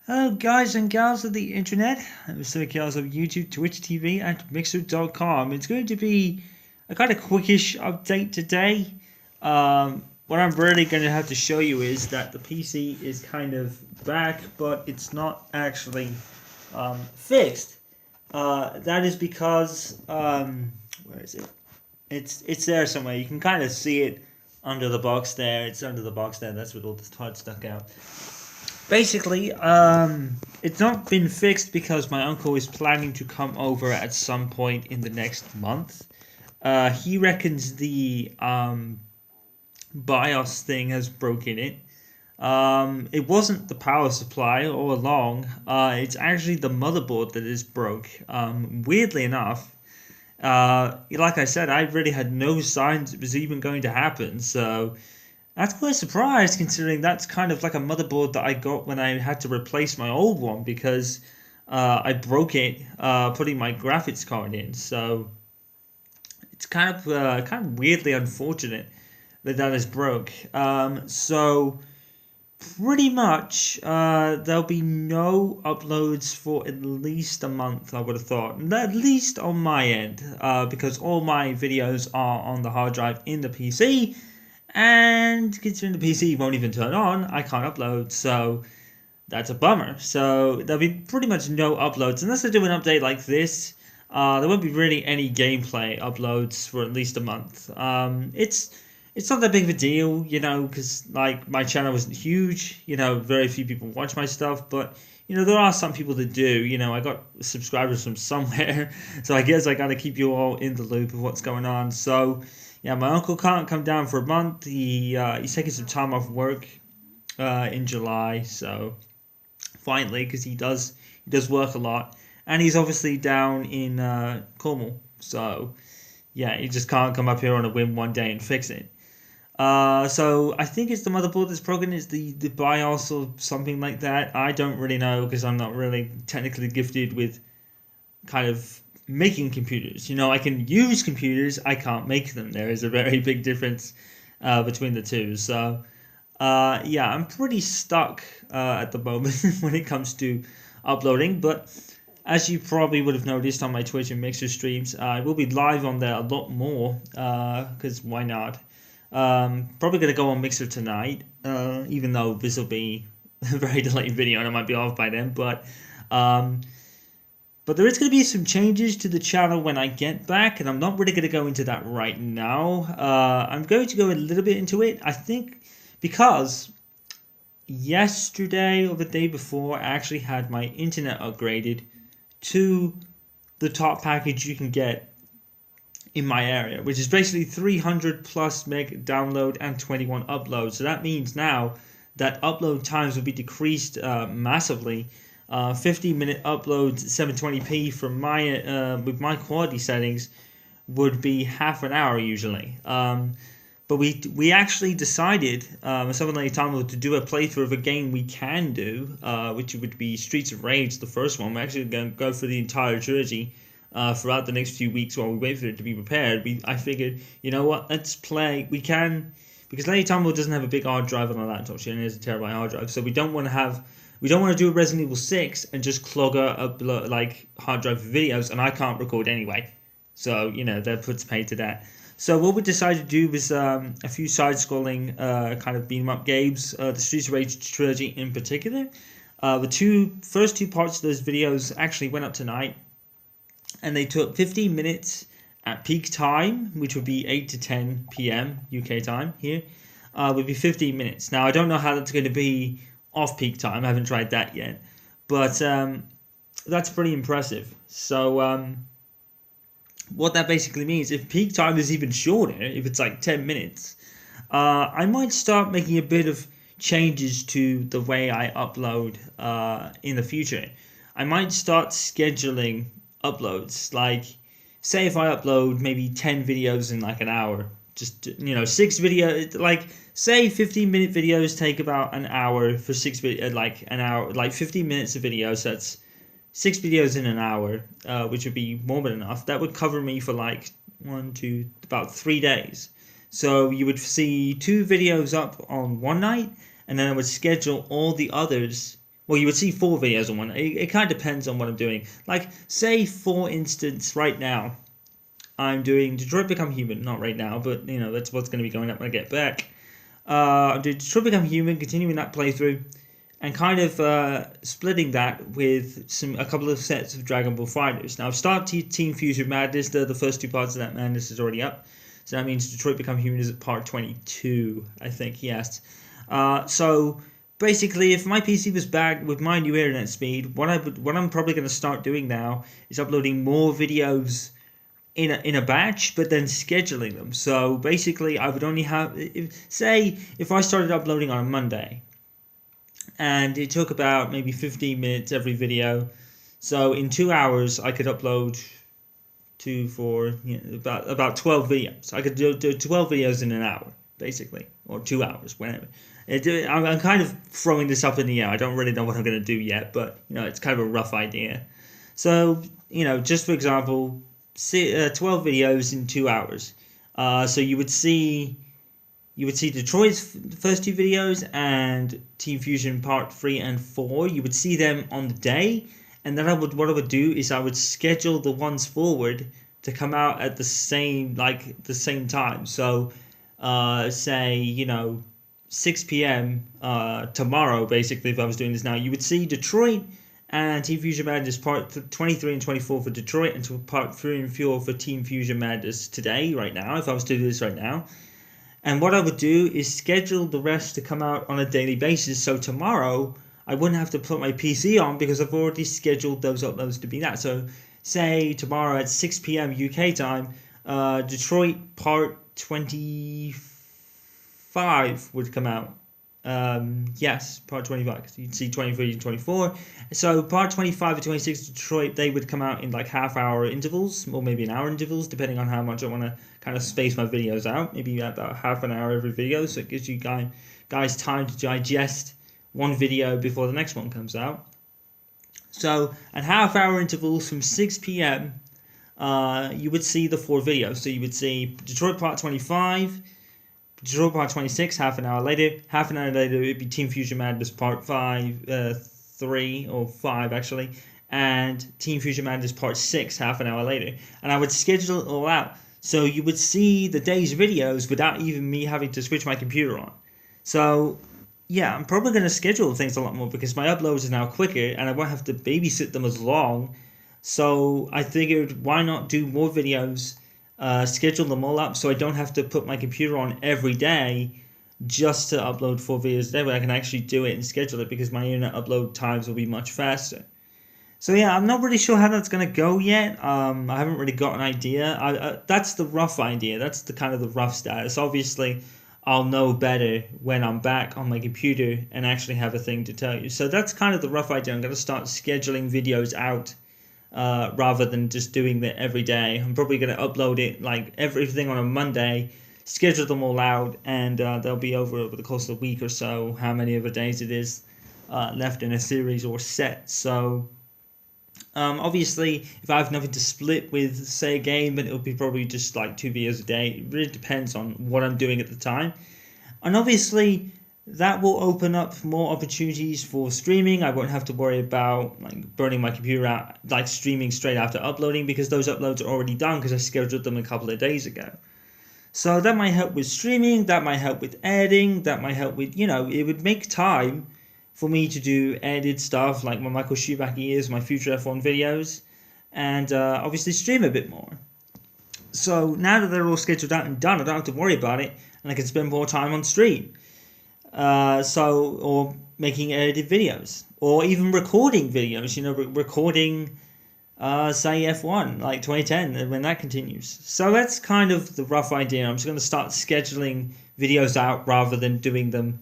Hello, guys and gals of the internet. I'm Mr. Gals of YouTube, Twitch TV, and Mixer.com. It's going to be a kind of quickish update today. What I'm really going to have to show you is that the PC is kind of back, but it's not actually fixed. That is because where is it? It's there somewhere. You can kind of see it under the box there. It's under the box there. That's what all the parts stuck out. Basically, it's not been fixed because my uncle is planning to come over at some point in the next month. He reckons the BIOS thing has broken it. It wasn't the power supply all along. It's actually the motherboard that is broke. Weirdly enough, like I said, I really had no signs it was even going to happen. So that's quite a surprise considering that's kind of like a motherboard that I got when I had to replace my old one because I broke it putting my graphics card in. So it's kind of weirdly unfortunate that that is broke. So pretty much there'll be no uploads for at least a month, I would have thought. At least on my end, because all my videos are on the hard drive in the PC, and considering the PC won't even turn on, I can't upload, so that's a bummer. So there'll be pretty much no uploads unless I do an update like this. There won't be really any gameplay uploads for at least a month. It's not that big of a deal, because like my channel isn't huge. Very few people watch my stuff, but there are some people that do. I got subscribers from somewhere, so I guess I gotta keep you all in the loop of what's going on. So yeah, my uncle can't come down for a month. He's taking some time off work in July, so finally, because he does work a lot, and he's obviously down in Cornwall, so yeah, he just can't come up here on a whim one day and fix it. So I think it's the motherboard that's broken. It's the BIOS or something like that. I don't really know because I'm not really technically gifted with kind of making computers. I can use computers. I can't make them. There is a very big difference between the two. So yeah, I'm pretty stuck at the moment when it comes to uploading. But as you probably would have noticed on my Twitch and Mixer streams, I will be live on there a lot more because why not? Probably gonna go on Mixer tonight, even though this will be a very delayed video and I might be off by then. Um, but there is going to be some changes to the channel when I get back, and I'm not really going to go into that right now. I'm going to go a little bit into it, I think, because yesterday or the day before, I actually had my internet upgraded to the top package you can get in my area, which is basically 300 plus meg download and 21 upload. So that means now that upload times will be decreased massively. 50-minute uploads 720p from my with my quality settings would be half an hour usually. But we actually decided someone like time to do a playthrough of a game we can do, which would be Streets of Rage, the first one. We're actually going to go for the entire trilogy throughout the next few weeks while we wait for it to be prepared. I figured, you know what, let's play. We can, because Lady Tumble doesn't have a big hard drive on the laptop. She only has a terabyte hard drive, so we don't want to do a Resident Evil 6 and just clog her up like hard drive for videos, and I can't record anyway. So that puts paid to that. So what we decided to do was a few side-scrolling kind of beat-em-up games, the Streets of Rage trilogy in particular. The first two parts of those videos actually went up tonight, and they took 15 minutes at peak time, which would be 8 to 10 p.m. UK time here, would be 15 minutes. Now, I don't know how that's going to be off-peak time. I haven't tried that yet. But that's pretty impressive. So what that basically means, if peak time is even shorter, if it's like 10 minutes, I might start making a bit of changes to the way I upload in the future. I might start scheduling uploads. Like, say if I upload maybe 10 videos in like an hour, just 6 videos, like say 15-minute videos take about an hour for 6 video, like an hour, like 15 minutes of videos. So that's 6 videos in an hour, which would be more than enough. That would cover me for like about 3 days. So you would see 2 videos up on one night, and then I would schedule all the others Well, you would see 4 videos on one. It kind of depends on what I'm doing. Like, say, for instance, right now, I'm doing Detroit Become Human. Not right now, but, that's what's going to be going up when I get back. I'm doing Detroit Become Human, continuing that playthrough, and kind of splitting that with a couple of sets of Dragon Ball FighterZ. Now, I've started Team Fusion Madness. The first 2 parts of that madness is already up. So that means Detroit Become Human is at part 22, I think, yes. So basically, if my PC was back with my new internet speed, what I'm probably going to start doing now is uploading more videos in a batch, but then scheduling them. So basically, I would only have, if I started uploading on a Monday, and it took about maybe 15 minutes every video. So in 2 hours, I could upload about 12 videos. I could do 12 videos in an hour, basically, or 2 hours, whenever. I'm kind of throwing this up in the air. I don't really know what I'm going to do yet, but it's kind of a rough idea. So just for example, 12 videos in 2 hours. So you would see Detroit's first 2 videos and Team Fusion Part 3 and 4. You would see them on the day, and then what I would do is I would schedule the ones forward to come out at the same time. So, say 6 p.m. Tomorrow, basically, if I was doing this now, you would see Detroit and Team Fusion Madness Part 23 and 24 for Detroit, and Part 3 and 4 for Team Fusion Madness today, right now, if I was to do this right now. And what I would do is schedule the rest to come out on a daily basis. So tomorrow, I wouldn't have to put my PC on because I've already scheduled those uploads to be that. So say tomorrow at 6 p.m. UK time, Detroit Part 25 would come out. Yes, Part 25, because you'd see 23 and 24. So Part 25 and 26 Detroit, they would come out in like half-hour intervals, or maybe an hour intervals, depending on how much I want to kind of space my videos out. Maybe about half an hour every video, so it gives you guys time to digest one video before the next one comes out. So at half-hour intervals from 6 p.m., you would see the 4 videos. So you would see Detroit Part 25, Detroit Part 26, half an hour later. Half an hour later, it would be Team Fusion Madness Part 3 or 5 actually, and Team Fusion Madness Part 6 half an hour later. And I would schedule it all out. So you would see the day's videos without even me having to switch my computer on. So yeah, I'm probably going to schedule things a lot more because my uploads are now quicker and I won't have to babysit them as long. So I figured, why not do more videos, schedule them all up so I don't have to put my computer on every day just to upload 4 videos a day, but I can actually do it and schedule it because my internet upload times will be much faster. So yeah, I'm not really sure how that's going to go yet. I haven't really got an idea. That's the rough idea. That's the kind of the rough status. Obviously, I'll know better when I'm back on my computer and actually have a thing to tell you. So that's kind of the rough idea. I'm going to start scheduling videos out rather than just doing that every day. I'm probably going to upload it like everything on a Monday, schedule them all out, and they'll be over the course of a week or so, how many of the days it is left in a series or set. So obviously, if I have nothing to split with, say, a game, then it'll be probably just like 2 videos a day. It really depends on what I'm doing at the time. And obviously, that will open up more opportunities for streaming. I won't have to worry about like burning my computer out, like streaming straight after uploading, because those uploads are already done because I scheduled them a couple of days ago. So that might help with streaming, that might help with editing, that might help with, it would make time for me to do edited stuff like my Michael Schumacher years, my future F1 videos, and obviously stream a bit more. So now that they're all scheduled out and done, I don't have to worry about it, and I can spend more time on stream. Or making edited videos, or even recording videos, recording, say, F1, like 2010, when that continues. So that's kind of the rough idea. I'm just going to start scheduling videos out rather than doing them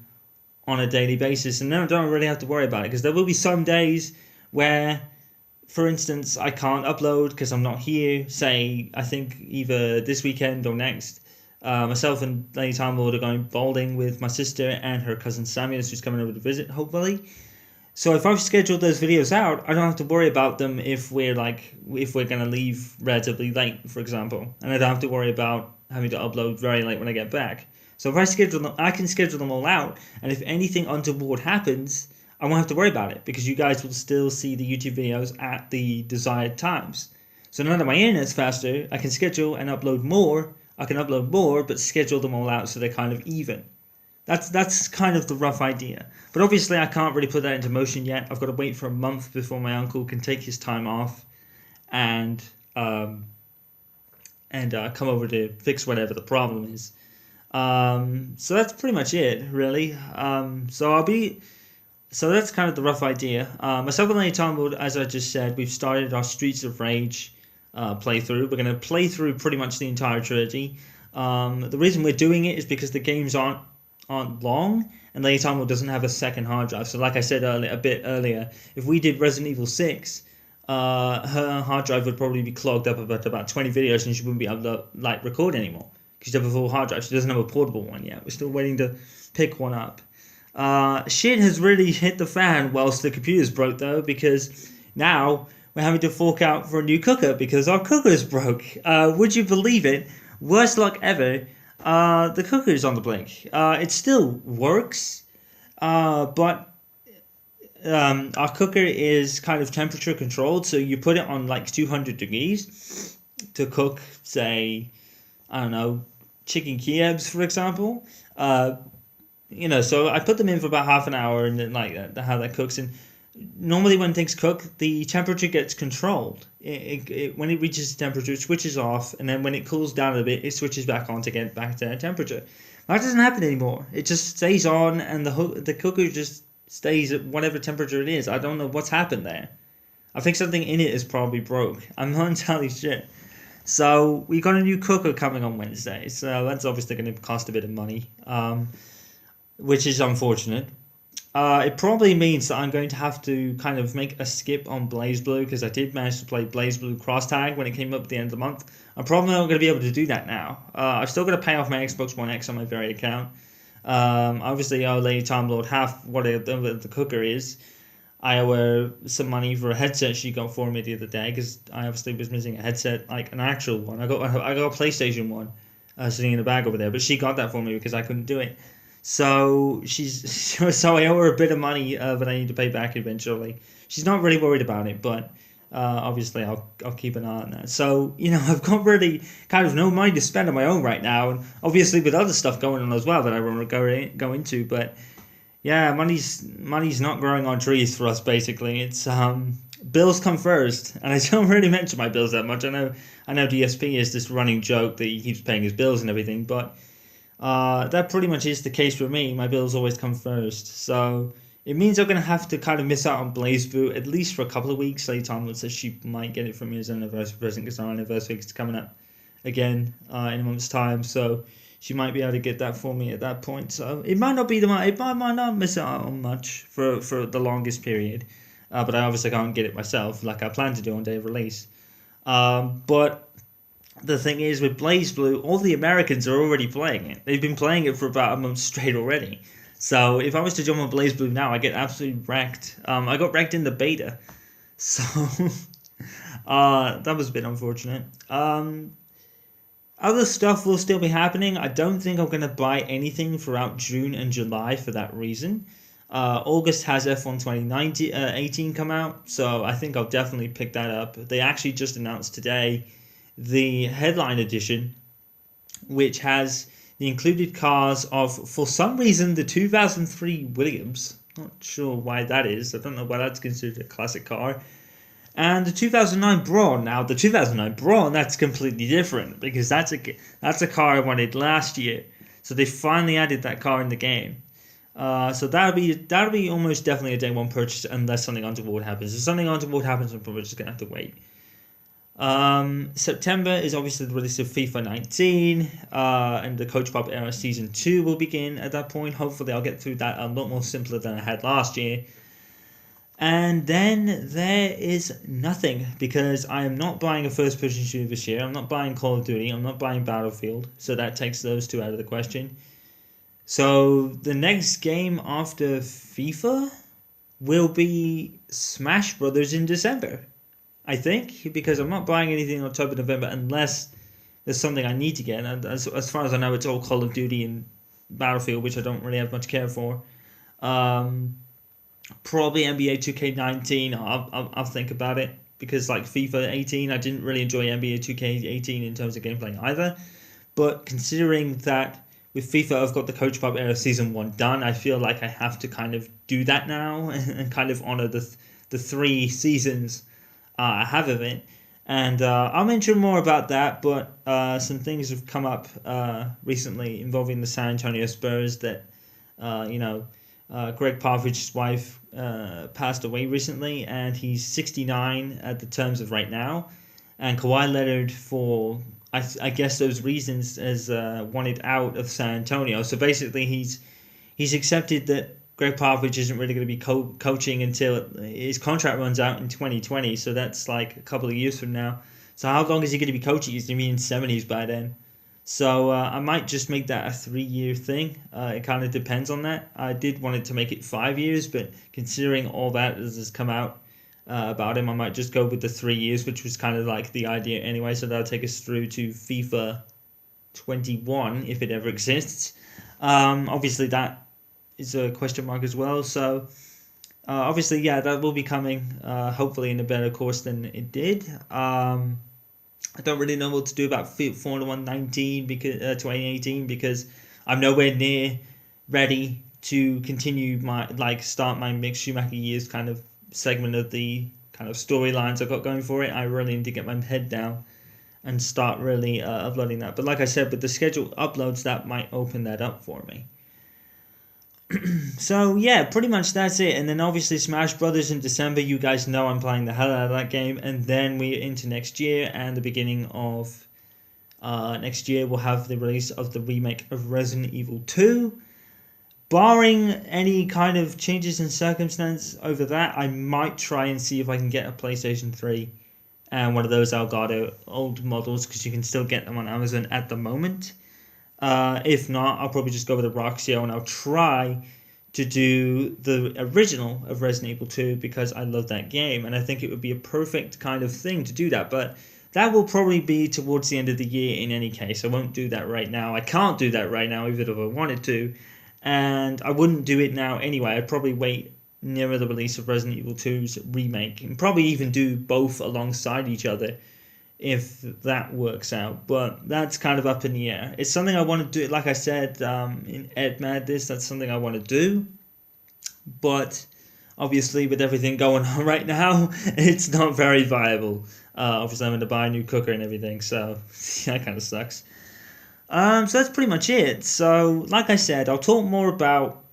on a daily basis, and then I don't really have to worry about it, because there will be some days where, for instance, I can't upload because I'm not here. Say, I think either this weekend or next, myself and Lady Time Lord are going bowling with my sister and her cousin Samuel, who's coming over to visit, hopefully. So if I've scheduled those videos out, I don't have to worry about them if we're going to leave relatively late, for example, and I don't have to worry about having to upload very late when I get back. So if I schedule them, I can schedule them all out, and if anything untoward happens, I won't have to worry about it because you guys will still see the YouTube videos at the desired times. So now that my internet's faster, I can schedule and upload more. I can upload more, but schedule them all out so they're kind of even. That's kind of the rough idea. But obviously I can't really put that into motion yet. I've got to wait for a month before my uncle can take his time off and come over to fix whatever the problem is. So that's pretty much it, really. So that's kind of the rough idea. Myself and Lady Tombold, as I just said, we've started our Streets of Rage playthrough. We're going to play through pretty much the entire trilogy. The reason we're doing it is because the games aren't long, and Lady Tombold doesn't have a second hard drive. So like I said a bit earlier, if we did Resident Evil 6, her hard drive would probably be clogged up about 20 videos, and she wouldn't be able to record anymore because she doesn't have a full hard drive. She doesn't have a portable one yet. We're still waiting to pick one up. Shit has really hit the fan whilst the computer's broke though, because now we're having to fork out for a new cooker because our cooker's broke. Would you believe it? Worst luck ever. The cooker's on the blink. It still works, but our cooker is kind of temperature controlled, so you put it on like 200 degrees to cook, say, I don't know, chicken Kievs, for example. So I put them in for about half an hour, and then how that cooks. And normally when things cook, the temperature gets controlled. When it reaches the temperature, it switches off, and then when it cools down a bit, it switches back on to get back to temperature. That doesn't happen anymore. It just stays on, and the cooker just stays at whatever temperature it is. I don't know what's happened there. I think something in it is probably broke. I'm not entirely sure. So we got a new cooker coming on Wednesday. So that's obviously going to cost a bit of money. Which is unfortunate. It probably means that I'm going to have to kind of make a skip on BlazBlue because I did manage to play BlazBlue Cross Tag when it came up at the end of the month. I'm probably not going to be able to do that now. I've still got to pay off my Xbox One X on my very account. Obviously, I owe Lady Tombold half what the cooker is. I owe her some money for a headset she got for me the other day because I obviously was missing a headset, like an actual one. I got a PlayStation one sitting in a bag over there, but she got that for me because I couldn't do it. So so I owe her a bit of money, but I need to pay back eventually. She's not really worried about it, but obviously I'll keep an eye on that. So I've got really kind of no money to spend on my own right now, and obviously with other stuff going on as well that I won't go into. But yeah, money's not growing on trees for us. Basically, it's bills come first, and I don't really mention my bills that much. I know DSP is this running joke that he keeps paying his bills and everything, but. That pretty much is the case for me. My bills always come first. So it means I'm going to have to kind of miss out on BlazBlue at least for a couple of weeks. Lady Tombold says she might get it from me as an anniversary present because our anniversary is coming up again in a month's time. So she might be able to get that for me at that point. So it might not be it might not miss out on much for the longest period. But I obviously can't get it myself like I plan to do on day of release. But the thing is, with BlazBlue, all the Americans are already playing it. They've been playing it for about a month straight already. So if I was to jump on BlazBlue now, I get absolutely wrecked. I got wrecked in the beta. So that was a bit unfortunate. Other stuff will still be happening. I don't think I'm going to buy anything throughout June and July for that reason. August has F1 2018 come out, so I think I'll definitely pick that up. They actually just announced today the headline edition, which has the included cars of, for some reason, the 2003 Williams. Not sure why that is. I don't know why that's considered a classic car. And the 2009 Brawn. Now, the 2009 Brawn, that's completely different because that's a car I wanted last year. So they finally added that car in the game. So that'll be almost definitely a day one purchase unless something untoward happens. If something untoward happens, I'm probably just gonna have to wait. September is obviously the release of FIFA 19, and the Coach Pop Era Season 2 will begin at that point. Hopefully I'll get through that a lot more simpler than I had last year. And then there is nothing, because I am not buying a first-person shooter this year. I'm not buying Call of Duty. I'm not buying Battlefield. So that takes those two out of the question. So the next game after FIFA will be Smash Brothers in December, I think, because I'm not buying anything in October, November, unless there's something I need to get. And as far as I know, it's all Call of Duty and Battlefield, which I don't really have much care for. Probably NBA 2K19. I'll think about it because like FIFA 18, I didn't really enjoy NBA 2K18 in terms of gameplay either. But considering that with FIFA, I've got the Coach Bob era season one done, I feel like I have to kind of do that now and kind of honor the 3 seasons I have of it. And I'll mention more about that, but some things have come up recently involving the San Antonio Spurs that, you know, Greg Popovich's wife passed away recently, and he's 69 at the terms of right now. And Kawhi Leonard, for I guess those reasons, has wanted out of San Antonio. So basically, he's accepted that Greg Popovich isn't really going to be coaching until his contract runs out in 2020. So that's like a couple of years from now. So how long is he going to be coaching? He's going to be in 70s by then. So I might just make that a 3-year thing. It kind of depends on that. I did want it to make it 5 years, but considering all that has come out about him, I might just go with the 3 years, which was kind of like the idea anyway. So that'll take us through to FIFA 21 if it ever exists. Obviously, that is a question mark as well. So obviously, yeah, that will be coming hopefully in a better course than it did. I don't really know what to do about Formula 119 because 2018 because I'm nowhere near ready to continue start my Mick Schumacher years kind of segment of the kind of storylines I got going for it. I really need to get my head down and start really uploading that. But like I said, with the scheduled uploads, that might open that up for me. So yeah, pretty much that's it. And then obviously Smash Brothers in December. You guys know I'm playing the hell out of that game. And then we're into next year and the beginning of next year we'll have the release of the remake of Resident Evil 2. Barring any kind of changes in circumstance over that, I might try and see if I can get a PlayStation 3 and one of those Elgato old models because you can still get them on Amazon at the moment. If not, I'll probably just go with a Roxio and I'll try to do the original of Resident Evil 2 because I love that game and I think it would be a perfect kind of thing to do that. But that will probably be towards the end of the year in any case. I won't do that right now. I can't do that right now even if I wanted to. And I wouldn't do it now anyway. I'd probably wait nearer the release of Resident Evil 2's remake and probably even do both alongside each other if that works out, but that's kind of up in the air. It's something I want to do. Like I said in Ed Madness, that's something I want to do, but obviously with everything going on right now, it's not very viable. Obviously, I'm going to buy a new cooker and everything, so that kind of sucks. So that's pretty much it. So, like I said, I'll talk more about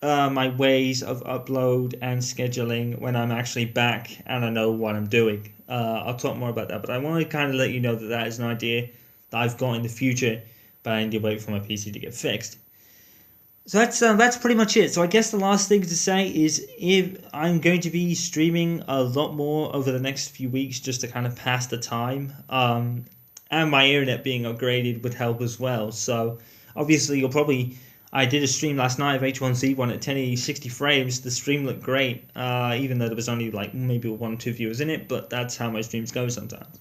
my ways of upload and scheduling when I'm actually back and I know what I'm doing. I'll talk more about that, but I want to kind of let you know that that is an idea that I've got in the future, but I need to wait for my PC to get fixed. So that's pretty much it. So I guess the last thing to say is if I'm going to be streaming a lot more over the next few weeks just to kind of pass the time. And my internet being upgraded would help as well. So obviously I did a stream last night of H1Z1 at 1080 60 frames. The stream looked great, even though there was only like maybe 1 or 2 viewers in it, but that's how my streams go sometimes.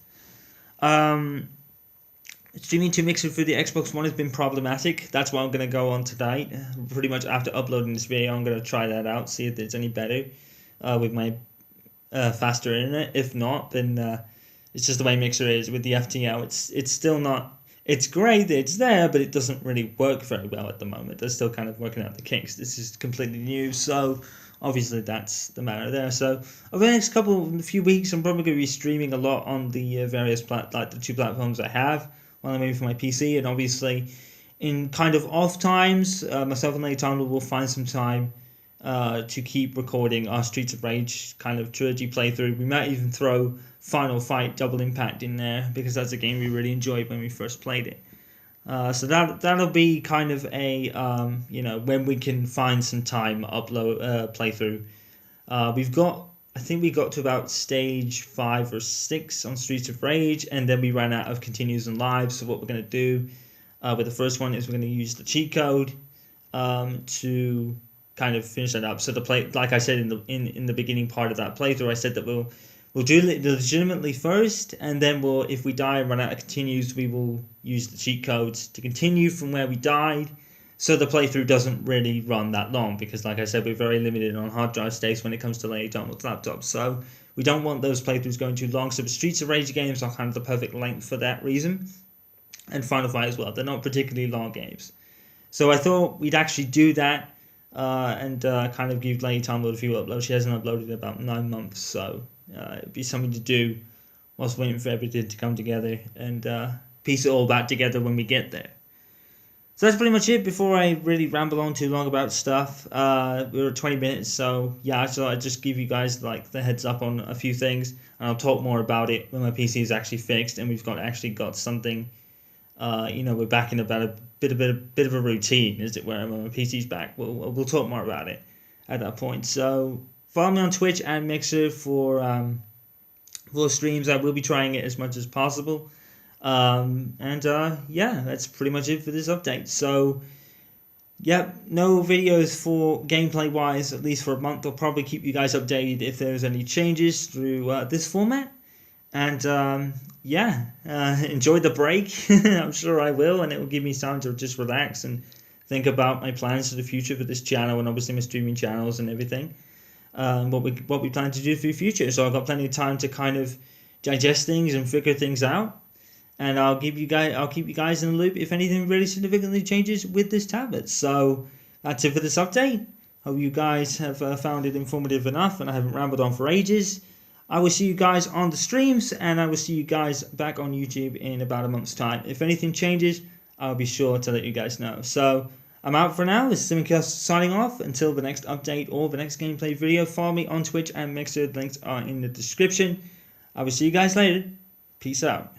Streaming to Mixer through the Xbox One has been problematic. That's what I'm going to go on tonight. Pretty much after uploading this video, I'm going to try that out, see if it's any better with my faster internet. If not, then it's just the way Mixer is with the FTL. It's still not... It's great that it's there, but it doesn't really work very well at the moment. They're still kind of working out the kinks. This is completely new, so obviously that's the matter there. So over the next few weeks, I'm probably going to be streaming a lot on the various the 2 platforms I have while I'm waiting for my PC, and obviously in kind of off times, myself and Lady Tom will find some time to keep recording our Streets of Rage kind of trilogy playthrough. We might even throw Final Fight Double Impact in there because that's a game we really enjoyed when we first played it. So that'll be kind of a when we can find some time upload playthrough. I think we got to about stage 5 or 6 on Streets of Rage, and then we ran out of continues and lives. So what we're gonna do with the first one is we're gonna use the cheat code to kind of finish that up. So like I said in the beginning part of that playthrough, I said that we'll do it legitimately first, and then if we die and run out of continues, we will use the cheat codes to continue from where we died, So the playthrough doesn't really run that long because, like I said, we're very limited on hard drive space when it comes to laying down with laptops. So we don't want those playthroughs going too long. So the Streets of Rage games are kind of the perfect length for that reason. And Final Fight as well. They're not particularly long games. So I thought we'd actually do that and kind of give Lady Time a few uploads. She hasn't uploaded in about 9 months, so it'd be something to do whilst waiting for everything to come together and piece it all back together when we get there. So that's pretty much it. Before I really ramble on too long about stuff, we were at 20 minutes, so yeah, I thought I'd just give you guys like the heads up on a few things, and I'll talk more about it when my PC is actually fixed and we've actually got something. We're back in about a bit of a routine, as it were. When my PC's back, we'll talk more about it at that point. So follow me on Twitch and Mixer for streams. I will be trying it as much as possible. Yeah, that's pretty much it for this update. So, yep, no videos for gameplay wise, at least for a month. I'll probably keep you guys updated if there's any changes through this format. And enjoy the break. I'm sure I will, and it will give me time to just relax and think about my plans for the future for this channel and obviously my streaming channels and everything. What we plan to do for the future. So I've got plenty of time to kind of digest things and figure things out. And I'll keep you guys in the loop if anything really significantly changes with this tablet. So that's it for this update. Hope you guys have found it informative enough, and I haven't rambled on for ages. I will see you guys on the streams, and I will see you guys back on YouTube in about a month's time. If anything changes, I'll be sure to let you guys know. So I'm out for now. This is Simicast signing off. Until the next update or the next gameplay video, follow me on Twitch and Mixer. The links are in the description. I will see you guys later. Peace out.